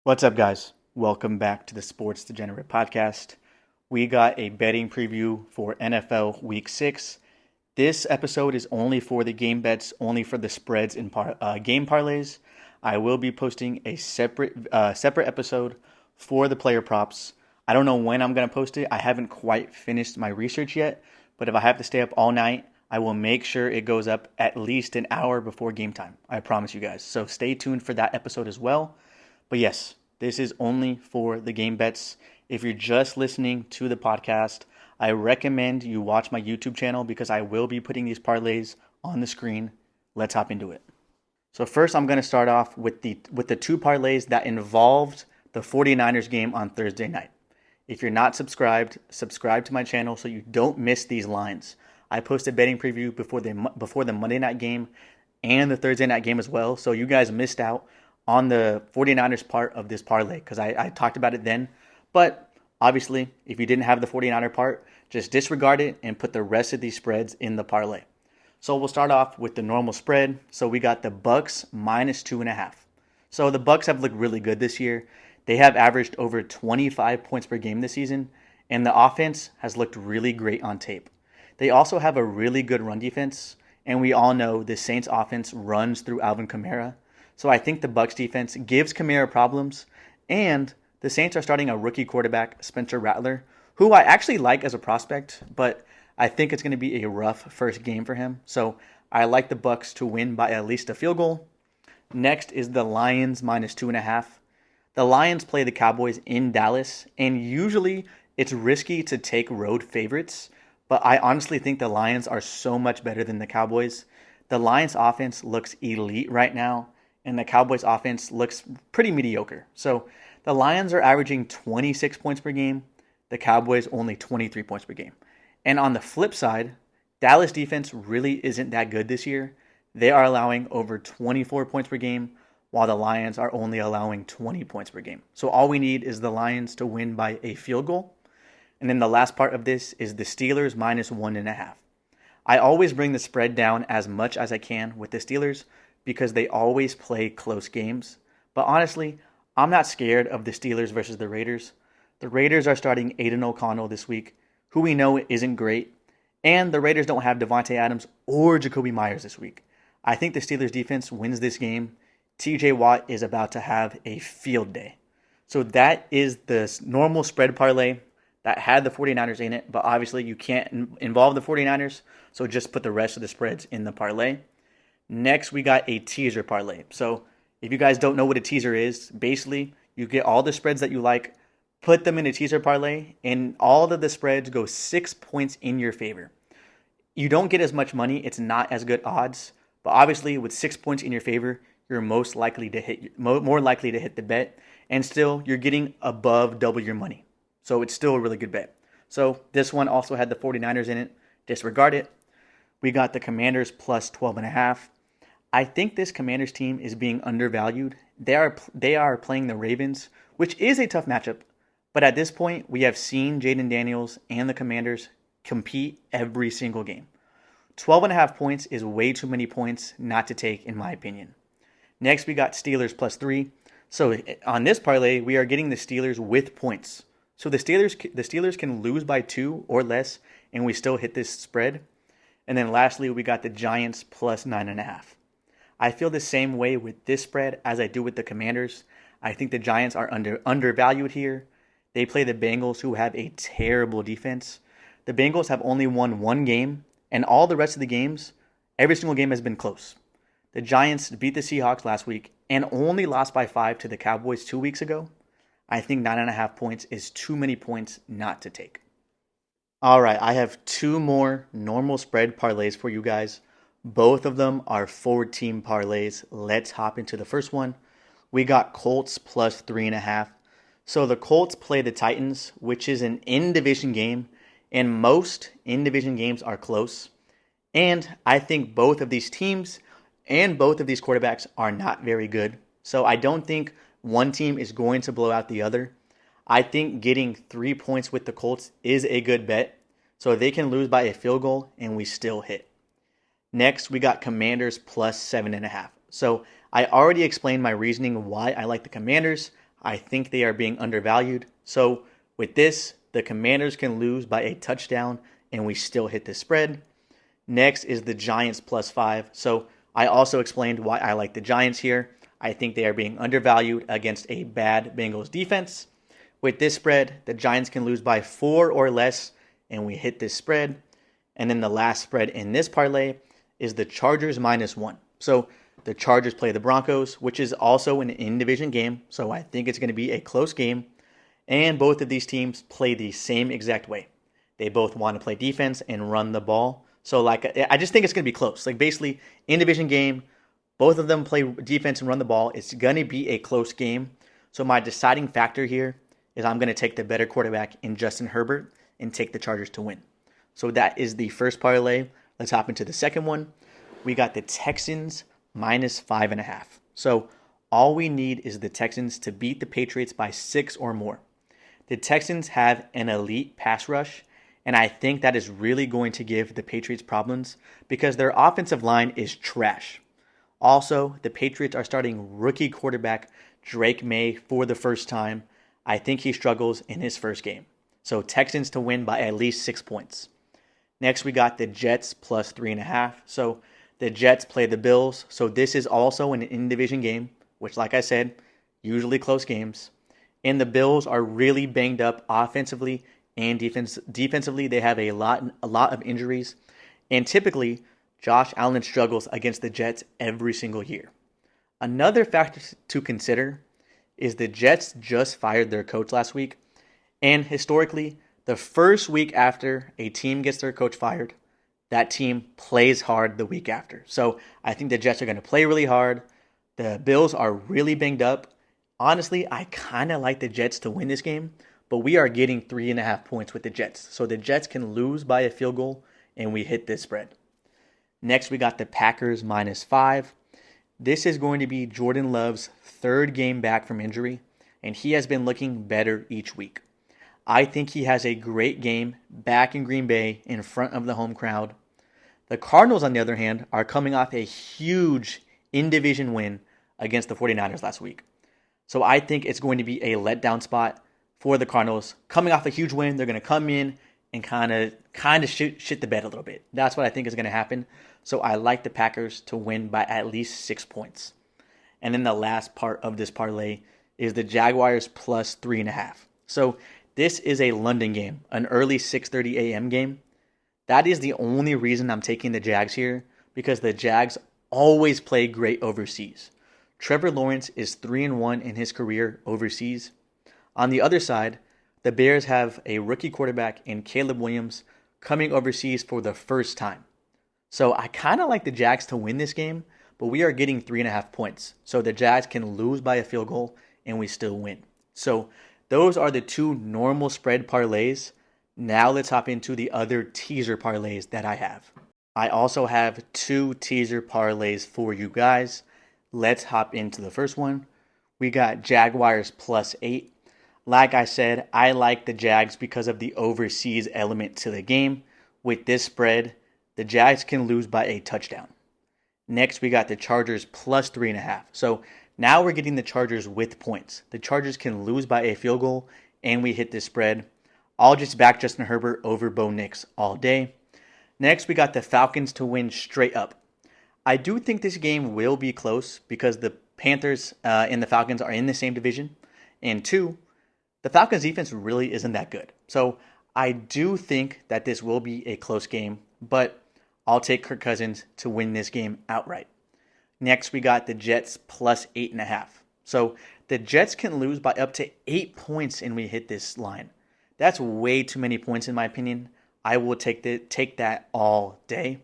What's up, guys? Welcome back to the Sports Degenerate Podcast. We got a betting preview for NFL Week 6. This episode is only for the game bets, only for the spreads and game parlays. I will be posting a separate episode for the player props. I don't know when I'm going to post it. I haven't quite finished my research yet, but if I have to stay up all night, I will make sure it goes up at least an hour before game time. I promise you guys. So stay tuned for that episode as well. But yes, this is only for the game bets. If you're just listening to the podcast, I recommend you watch my YouTube channel because I will be putting these parlays on the screen. Let's hop into it. So first, I'm going to start off with the two parlays that involved the 49ers game on Thursday night. If you're not subscribed, subscribe to my channel so you don't miss these lines. I post a betting preview before the Monday night game and the Thursday night game as well, so you guys missed out on the 49ers part of this parlay because I talked about it then. But obviously, if you didn't have the 49er part, just disregard it and put the rest of these spreads in the parlay. So we'll start off with the normal spread. So we got the Bucks minus 2.5. So the Bucks have looked really good this year. They have averaged over 25 points per game this season, and the offense has looked really great on tape. They also have a really good run defense, and we all know the Saints offense runs through Alvin Kamara. So I think the Bucks defense gives Kamara problems, and the Saints are starting a rookie quarterback, Spencer Rattler, who I actually like as a prospect, but I think it's going to be a rough first game for him. So I like the Bucks to win by at least a field goal. Next is the Lions minus 2.5. The Lions play the Cowboys in Dallas, and usually it's risky to take road favorites, but I honestly think the Lions are so much better than the Cowboys. The Lions offense looks elite right now, and the Cowboys offense looks pretty mediocre. So the Lions are averaging 26 points per game. The Cowboys only 23 points per game. And on the flip side, Dallas defense really isn't that good this year. They are allowing over 24 points per game, while the Lions are only allowing 20 points per game. So all we need is the Lions to win by a field goal. And then the last part of this is the Steelers minus 1.5. I always bring the spread down as much as I can with the Steelers, because they always play close games. But honestly, I'm not scared of the Steelers versus the Raiders. The Raiders are starting Aiden O'Connell this week, who we know isn't great. And the Raiders don't have Devontae Adams or Jacoby Myers this week. I think the Steelers defense wins this game. TJ Watt is about to have a field day. So that is the normal spread parlay that had the 49ers in it. But obviously you can't involve the 49ers. So just put the rest of the spreads in the parlay. Next, we got a teaser parlay. So if you guys don't know what a teaser is, basically you get all the spreads that you like, put them in a teaser parlay, and all of the spreads go 6 points in your favor. You don't get as much money. It's not as good odds. But obviously, with 6 points in your favor, you're more likely to hit the bet. And still, you're getting above double your money. So it's still a really good bet. So this one also had the 49ers in it. Disregard it. We got the Commanders plus 12.5. I think this Commanders team is being undervalued. They are playing the Ravens, which is a tough matchup. But at this point, we have seen Jaden Daniels and the Commanders compete every single game. 12.5 points is way too many points not to take, in my opinion. Next, we got Steelers plus 3. So on this parlay, we are getting the Steelers with points. So the Steelers can lose by 2 or less, and we still hit this spread. And then lastly, we got the Giants plus 9.5. I feel the same way with this spread as I do with the Commanders. I think the Giants are undervalued here. They play the Bengals, who have a terrible defense. The Bengals have only won one game, and all the rest of the games, every single game has been close. The Giants beat the Seahawks last week and only lost by 5 to the Cowboys 2 weeks ago. I think 9.5 points is too many points not to take. All right, I have 2 more normal spread parlays for you guys. Both of them are 4-team parlays. Let's hop into the first one. We got Colts plus 3.5. So the Colts play the Titans, which is an in-division game, and most in-division games are close. And I think both of these teams and both of these quarterbacks are not very good. So I don't think one team is going to blow out the other. I think getting 3 points with the Colts is a good bet. So they can lose by a field goal and we still hit. Next, we got Commanders plus 7.5. So I already explained my reasoning why I like the Commanders. I think they are being undervalued. So with this, the Commanders can lose by a touchdown and we still hit the spread. Next is the Giants +5. So I also explained why I like the Giants here. I think they are being undervalued against a bad Bengals defense. With this spread, the Giants can lose by 4 or less, and we hit this spread. And then the last spread in this parlay is the Chargers -1. So the Chargers play the Broncos, which is also an in-division game. So I think it's going to be a close game. And both of these teams play the same exact way. They both want to play defense and run the ball. So I just think it's going to be close. Like basically, in-division game, both of them play defense and run the ball. It's going to be a close game. So my deciding factor here is I'm going to take the better quarterback in Justin Herbert and take the Chargers to win. So that is the first parlay. Let's hop into the second one. We got the Texans -5.5. So all we need is the Texans to beat the Patriots by 6 or more. The Texans have an elite pass rush, and I think that is really going to give the Patriots problems because their offensive line is trash. Also, the Patriots are starting rookie quarterback Drake May for the first time. I think he struggles in his first game. So Texans to win by at least 6 points. Next, we got the Jets +3.5. So the Jets play the Bills. So this is also an in-division game, which, like I said, usually close games. And the Bills are really banged up offensively and defensively. They have a lot of injuries. And typically, Josh Allen struggles against the Jets every single year. Another factor to consider is the Jets just fired their coach last week. And historically, the first week after a team gets their coach fired, that team plays hard the week after. So I think the Jets are going to play really hard. The Bills are really banged up. Honestly, I kind of like the Jets to win this game, but we are getting 3.5 points with the Jets. So the Jets can lose by a field goal, and we hit this spread. Next, we got the Packers -5. This is going to be Jordan Love's third game back from injury, and he has been looking better each week. I think he has a great game back in Green Bay in front of the home crowd. The Cardinals, on the other hand, are coming off a huge in-division win against the 49ers last week. So I think it's going to be a letdown spot for the Cardinals. Coming off a huge win, they're going to come in and kind of shit the bed a little bit. That's what I think is going to happen. So I like the Packers to win by at least 6 points. And then the last part of this parlay is the Jaguars +3.5. So this is a London game, an early 6:30 a.m. game. That is the only reason I'm taking the Jags here, because the Jags always play great overseas. Trevor Lawrence is 3-1 in his career overseas. On the other side, the Bears have a rookie quarterback in Caleb Williams coming overseas for the first time. So I kind of like the Jags to win this game, but we are getting 3.5 points. So the Jags can lose by a field goal and we still win. So those are the two normal spread parlays. Now let's hop into the other teaser parlays that I have. I also have 2 teaser parlays for you guys. Let's hop into the first one. We got Jaguars +8. Like I said, I like the Jags because of the overseas element to the game. With this spread, the Jags can lose by a touchdown. Next, we got the Chargers +3.5. So now we're getting the Chargers with points. The Chargers can lose by a field goal, and we hit this spread. I'll just back Justin Herbert over Bo Nix all day. Next, we got the Falcons to win straight up. I do think this game will be close because the Panthers and the Falcons are in the same division. And 2, the Falcons defense really isn't that good. So I do think that this will be a close game, but I'll take Kirk Cousins to win this game outright. Next, we got the Jets +8.5. So the Jets can lose by up to 8 points and we hit this line. That's way too many points in my opinion. I will take that all day.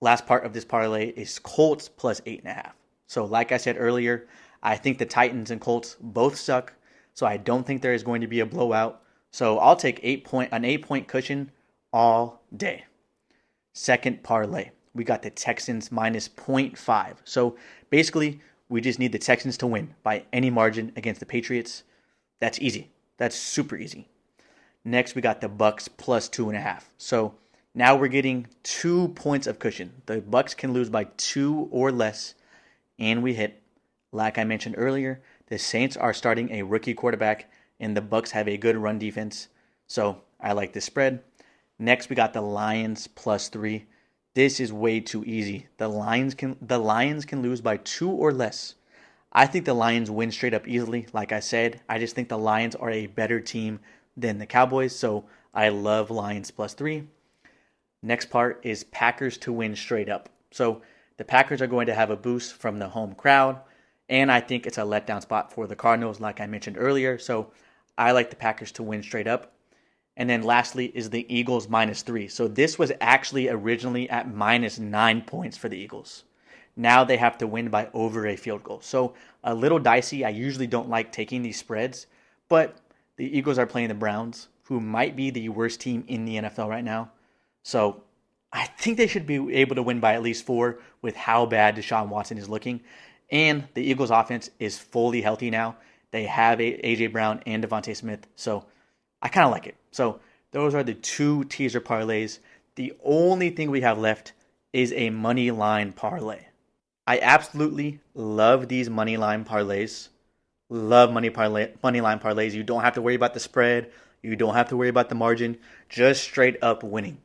Last part of this parlay is Colts +8.5. So like I said earlier, I think the Titans and Colts both suck. So I don't think there is going to be a blowout. So I'll take an 8-point cushion all day. Second parlay, we got the Texans -0.5. So basically, we just need the Texans to win by any margin against the Patriots. That's easy. That's super easy. Next, we got the Bucks +2.5. So now we're getting 2 points of cushion. The Bucks can lose by 2 or less, and we hit. Like I mentioned earlier, The Saints are starting a rookie quarterback, and the Bucks have a good run defense. So I like this spread. Next, we got the Lions +3. This is way too easy. The Lions can lose by 2 or less. I think the Lions win straight up easily. Like I said, I just think the Lions are a better team than the Cowboys. So I love Lions +3. Next part is Packers to win straight up. So the Packers are going to have a boost from the home crowd. And I think it's a letdown spot for the Cardinals, like I mentioned earlier. So I like the Packers to win straight up. And then lastly is the Eagles -3. So this was actually originally at -9 points for the Eagles. Now they have to win by over a field goal. So a little dicey. I usually don't like taking these spreads. But the Eagles are playing the Browns, who might be the worst team in the NFL right now. So I think they should be able to win by at least 4 with how bad Deshaun Watson is looking. And the Eagles offense is fully healthy now. They have A.J. Brown and Devontae Smith. So I kind of like it. So those are the 2 teaser parlays. The only thing we have left is a money line parlay. I absolutely love these money line parlays. Love money line parlays. You don't have to worry about the spread. You don't have to worry about the margin. Just straight up winning.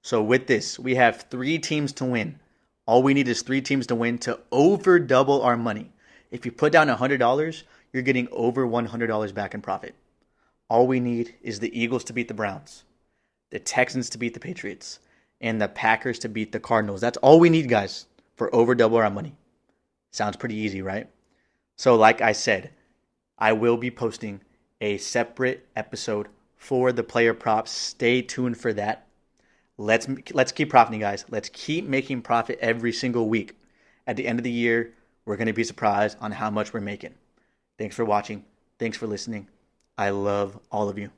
So with this, we have 3 teams to win. All we need is 3 teams to win to over double our money. If you put down $100, you're getting over $100 back in profit. All we need is the Eagles to beat the Browns, the Texans to beat the Patriots, and the Packers to beat the Cardinals. That's all we need, guys, for over double our money. Sounds pretty easy, right? So like I said, I will be posting a separate episode for the player props. Stay tuned for that. Let's keep profiting, guys. Let's keep making profit every single week. At the end of the year, we're going to be surprised on how much we're making. Thanks for watching. Thanks for listening. I love all of you.